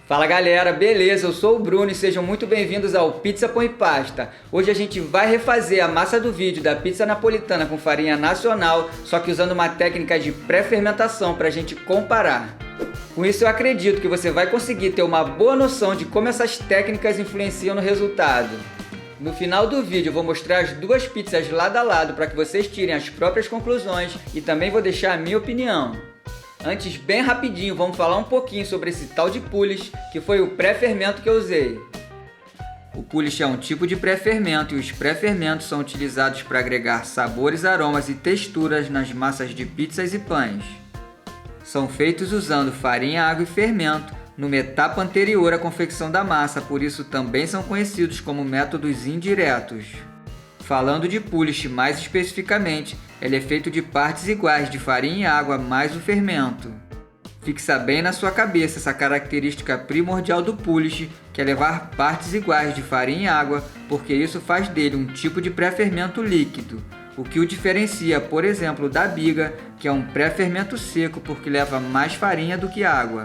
Fala galera, beleza? Eu sou o Bruno e sejam muito bem-vindos ao Pizza Pão e Pasta. Hoje a gente vai refazer a massa do vídeo da pizza napolitana com farinha nacional, só que usando uma técnica de pré-fermentação para a gente comparar. Com isso eu acredito que você vai conseguir ter uma boa noção de como essas técnicas influenciam no resultado. No final do vídeo eu vou mostrar as duas pizzas lado a lado para que vocês tirem as próprias conclusões e também vou deixar a minha opinião. Antes, bem rapidinho, vamos falar um pouquinho sobre esse tal de Polish, que foi o pré-fermento que eu usei. O Polish é um tipo de pré-fermento e os pré-fermentos são utilizados para agregar sabores, aromas e texturas nas massas de pizzas e pães. São feitos usando farinha, água e fermento, numa etapa anterior à confecção da massa, por isso também são conhecidos como métodos indiretos. Falando de Polish mais especificamente, ele é feito de partes iguais de farinha e água mais o fermento. Fixa bem na sua cabeça essa característica primordial do Polish, que é levar partes iguais de farinha e água, porque isso faz dele um tipo de pré-fermento líquido, o que o diferencia, por exemplo, da biga, que é um pré-fermento seco porque leva mais farinha do que água.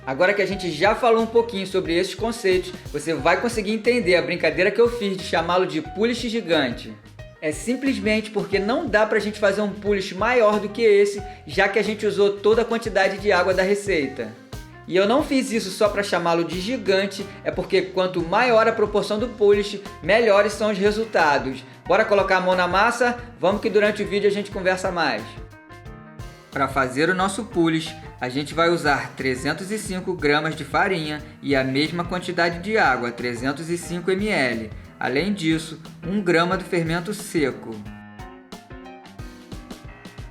Agora que a gente já falou um pouquinho sobre esses conceitos, você vai conseguir entender a brincadeira que eu fiz de chamá-lo de Polish gigante. É simplesmente porque não dá pra gente fazer um Polish maior do que esse, já que a gente usou toda a quantidade de água da receita. E eu não fiz isso só para chamá-lo de gigante, é porque quanto maior a proporção do Polish, melhores são os resultados. Bora colocar a mão na massa? Vamos que durante o vídeo a gente conversa mais. Para fazer o nosso Polish, a gente vai usar 305 gramas de farinha e a mesma quantidade de água, 305 ml. Além disso, 1 grama do fermento seco.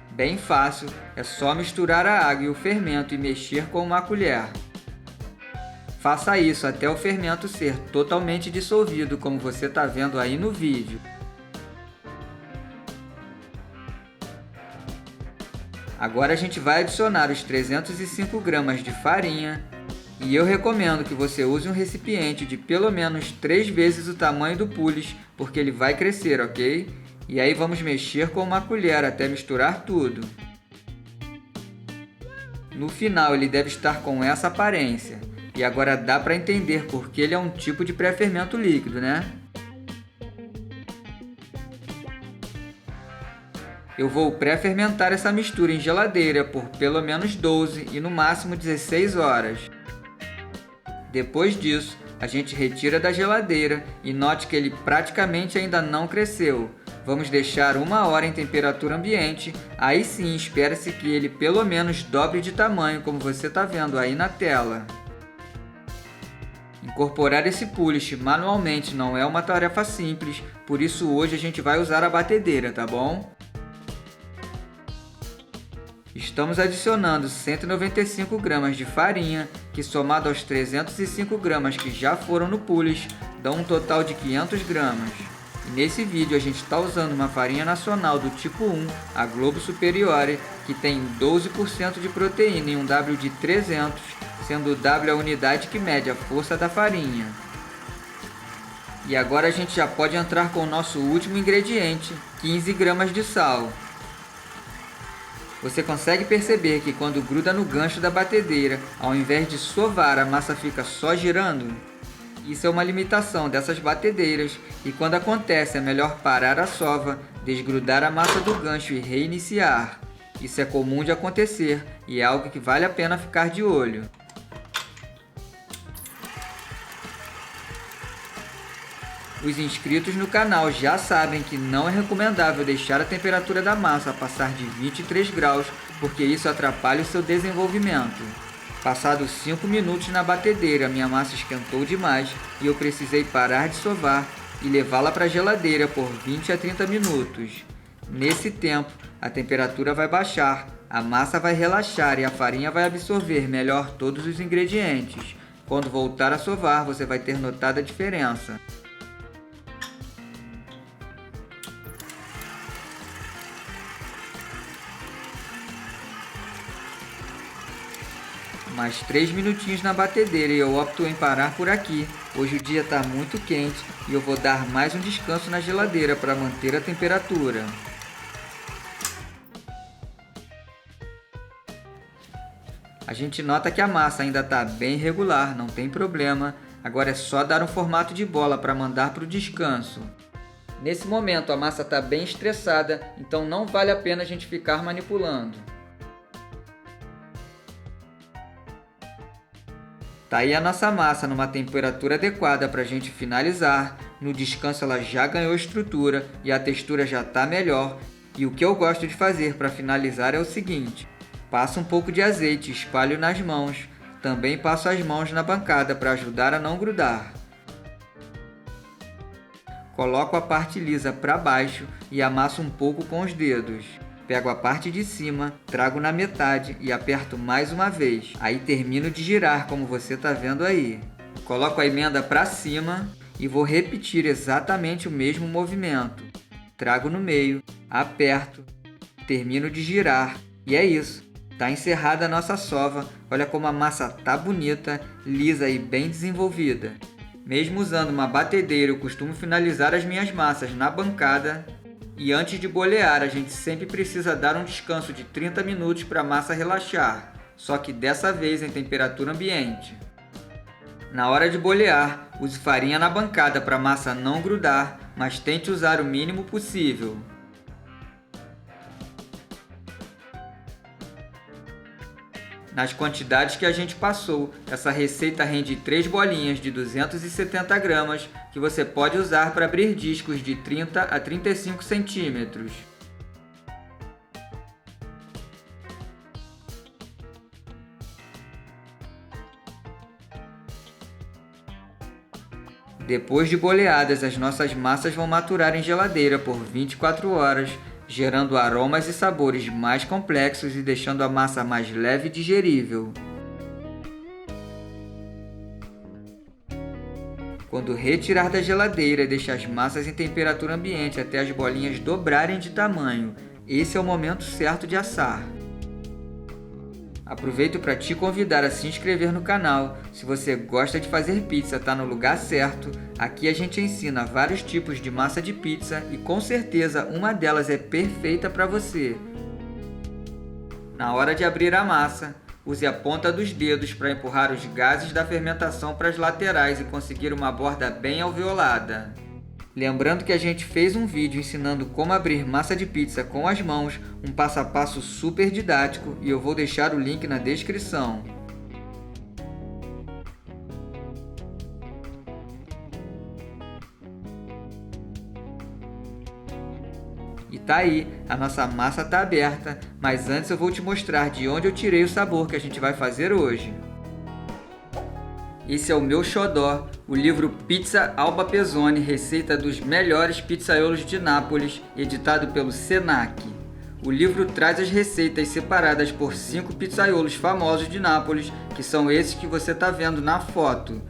Bem fácil, é só misturar a água e o fermento e mexer com uma colher. Faça isso até o fermento ser totalmente dissolvido, como você está vendo aí no vídeo. Agora a gente vai adicionar os 305 gramas de farinha e eu recomendo que você use um recipiente de pelo menos 3 vezes o tamanho do Polish, porque ele vai crescer, ok? E aí vamos mexer com uma colher até misturar tudo. No final ele deve estar com essa aparência. E agora dá para entender porque ele é um tipo de pré-fermento líquido, né? Eu vou pré-fermentar essa mistura em geladeira por pelo menos 12 e no máximo 16 horas. Depois disso, a gente retira da geladeira e note que ele praticamente ainda não cresceu. Vamos deixar 1 hora em temperatura ambiente, aí sim espera-se que ele pelo menos dobre de tamanho, como você está vendo aí na tela. Incorporar esse Polish manualmente não é uma tarefa simples, por isso hoje a gente vai usar a batedeira, tá bom? Estamos adicionando 195 gramas de farinha, que somado aos 305 gramas que já foram no Polish, dão um total de 500 gramas. E nesse vídeo a gente está usando uma farinha nacional do tipo 1, a Globo Superiore, que tem 12% de proteína em um W de 300, sendo o W a unidade que mede a força da farinha. E agora a gente já pode entrar com o nosso último ingrediente, 15 gramas de sal. Você consegue perceber que quando gruda no gancho da batedeira, ao invés de sovar, a massa fica só girando? Isso é uma limitação dessas batedeiras e quando acontece é melhor parar a sova, desgrudar a massa do gancho e reiniciar. Isso é comum de acontecer e é algo que vale a pena ficar de olho. Os inscritos no canal já sabem que não é recomendável deixar a temperatura da massa passar de 23 graus, porque isso atrapalha o seu desenvolvimento. Passados 5 minutos na batedeira, minha massa esquentou demais e eu precisei parar de sovar e levá-la para a geladeira por 20 a 30 minutos. Nesse tempo, a temperatura vai baixar, a massa vai relaxar e a farinha vai absorver melhor todos os ingredientes. Quando voltar a sovar, você vai ter notado a diferença. Mais 3 minutinhos na batedeira e eu opto em parar por aqui. Hoje o dia está muito quente e eu vou dar mais um descanso na geladeira para manter a temperatura. A gente nota que a massa ainda está bem irregular, não tem problema. Agora é só dar um formato de bola para mandar para o descanso. Nesse momento a massa está bem estressada, então não vale a pena a gente ficar manipulando. Tá aí a nossa massa numa temperatura adequada para a gente finalizar. No descanso ela já ganhou estrutura e a textura já está melhor. E o que eu gosto de fazer para finalizar é o seguinte: passo um pouco de azeite e espalho nas mãos. Também passo as mãos na bancada para ajudar a não grudar. Coloco a parte lisa para baixo e amasso um pouco com os dedos. Pego a parte de cima, trago na metade e aperto mais uma vez. Aí termino de girar, como você está vendo aí. Coloco a emenda para cima e vou repetir exatamente o mesmo movimento. Trago no meio, aperto, termino de girar e é isso. Tá encerrada a nossa sova. Olha como a massa tá bonita, lisa e bem desenvolvida. Mesmo usando uma batedeira, eu costumo finalizar as minhas massas na bancada. E antes de bolear, a gente sempre precisa dar um descanso de 30 minutos para a massa relaxar, só que dessa vez em temperatura ambiente. Na hora de bolear, use farinha na bancada para a massa não grudar, mas tente usar o mínimo possível. Nas quantidades que a gente passou, essa receita rende 3 bolinhas de 270 gramas que você pode usar para abrir discos de 30 a 35 centímetros. Depois de boleadas, as nossas massas vão maturar em geladeira por 24 horas, gerando aromas e sabores mais complexos e deixando a massa mais leve e digerível. Quando retirar da geladeira, deixe as massas em temperatura ambiente até as bolinhas dobrarem de tamanho. Esse é o momento certo de assar. Aproveito para te convidar a se inscrever no canal. Se você gosta de fazer pizza, está no lugar certo. Aqui a gente ensina vários tipos de massa de pizza e com certeza uma delas é perfeita para você. Na hora de abrir a massa, use a ponta dos dedos para empurrar os gases da fermentação para as laterais e conseguir uma borda bem alveolada. Lembrando que a gente fez um vídeo ensinando como abrir massa de pizza com as mãos, um passo a passo super didático, e eu vou deixar o link na descrição. E tá aí, a nossa massa tá aberta, mas antes eu vou te mostrar de onde eu tirei o sabor que a gente vai fazer hoje. Esse é o meu xodó, o livro Pizza Alba Pezzone, receita dos melhores pizzaiolos de Nápoles, editado pelo Senac. O livro traz as receitas separadas por 5 pizzaiolos famosos de Nápoles, que são esses que você está vendo na foto.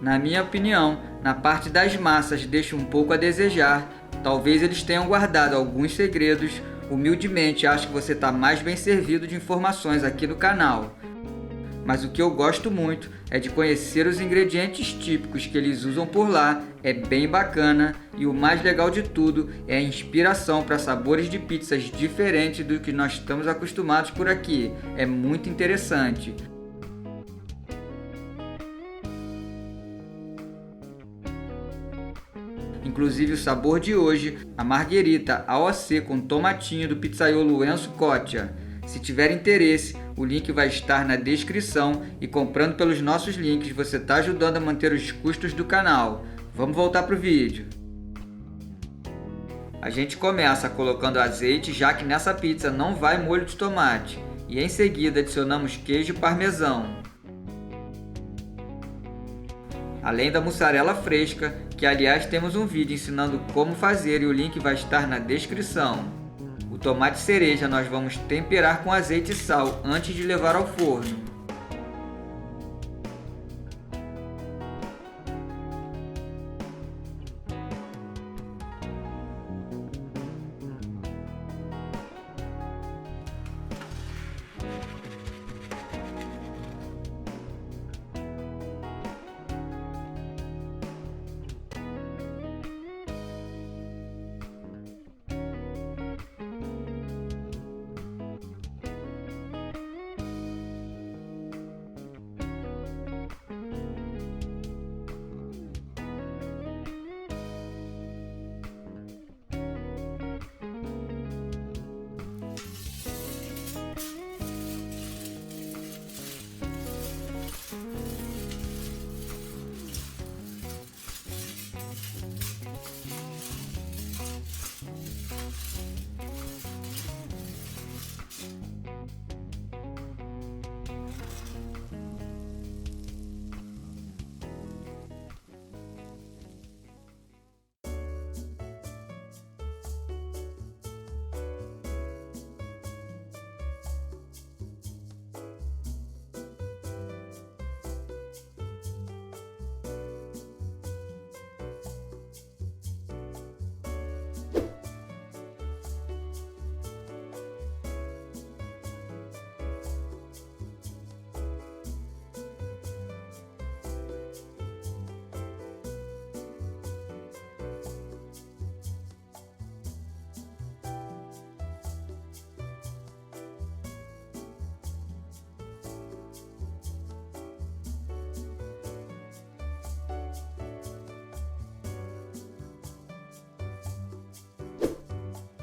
Na minha opinião, na parte das massas deixa um pouco a desejar, talvez eles tenham guardado alguns segredos. Humildemente acho que você está mais bem servido de informações aqui no canal. Mas o que eu gosto muito é de conhecer os ingredientes típicos que eles usam por lá, é bem bacana, e o mais legal de tudo é a inspiração para sabores de pizzas diferentes do que nós estamos acostumados por aqui, é muito interessante. Inclusive o sabor de hoje, a margherita AOC com tomatinho do pizzaiolo Enzo Coccia. Se tiver interesse, o link vai estar na descrição e comprando pelos nossos links você está ajudando a manter os custos do canal. Vamos voltar para o vídeo. A gente começa colocando azeite, já que nessa pizza não vai molho de tomate. E em seguida adicionamos queijo parmesão. Além da mussarela fresca, que aliás temos um vídeo ensinando como fazer e o link vai estar na descrição. O tomate cereja nós vamos temperar com azeite e sal antes de levar ao forno.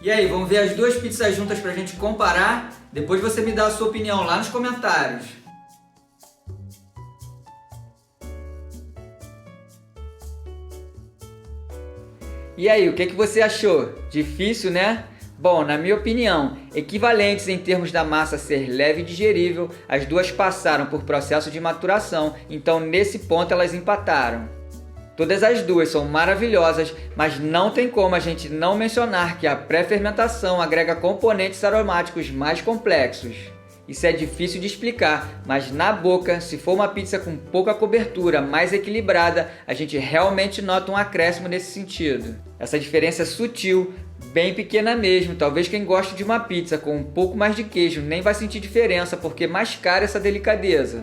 E aí, vamos ver as duas pizzas juntas pra gente comparar? Depois você me dá a sua opinião lá nos comentários. E aí, o que você achou? Difícil, né? Bom, na minha opinião, equivalentes em termos da massa ser leve e digerível, as duas passaram por processo de maturação, então nesse ponto elas empataram. Todas as duas são maravilhosas, mas não tem como a gente não mencionar que a pré-fermentação agrega componentes aromáticos mais complexos. Isso é difícil de explicar, mas na boca, se for uma pizza com pouca cobertura, mais equilibrada, a gente realmente nota um acréscimo nesse sentido. Essa diferença é sutil, bem pequena mesmo, talvez quem goste de uma pizza com um pouco mais de queijo nem vai sentir diferença, porque mascara essa delicadeza.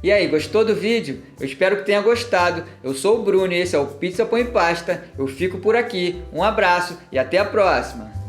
E aí, gostou do vídeo? Eu espero que tenha gostado. Eu sou o Bruno e esse é o Pizza Põe Pasta. Eu fico por aqui, um abraço e até a próxima!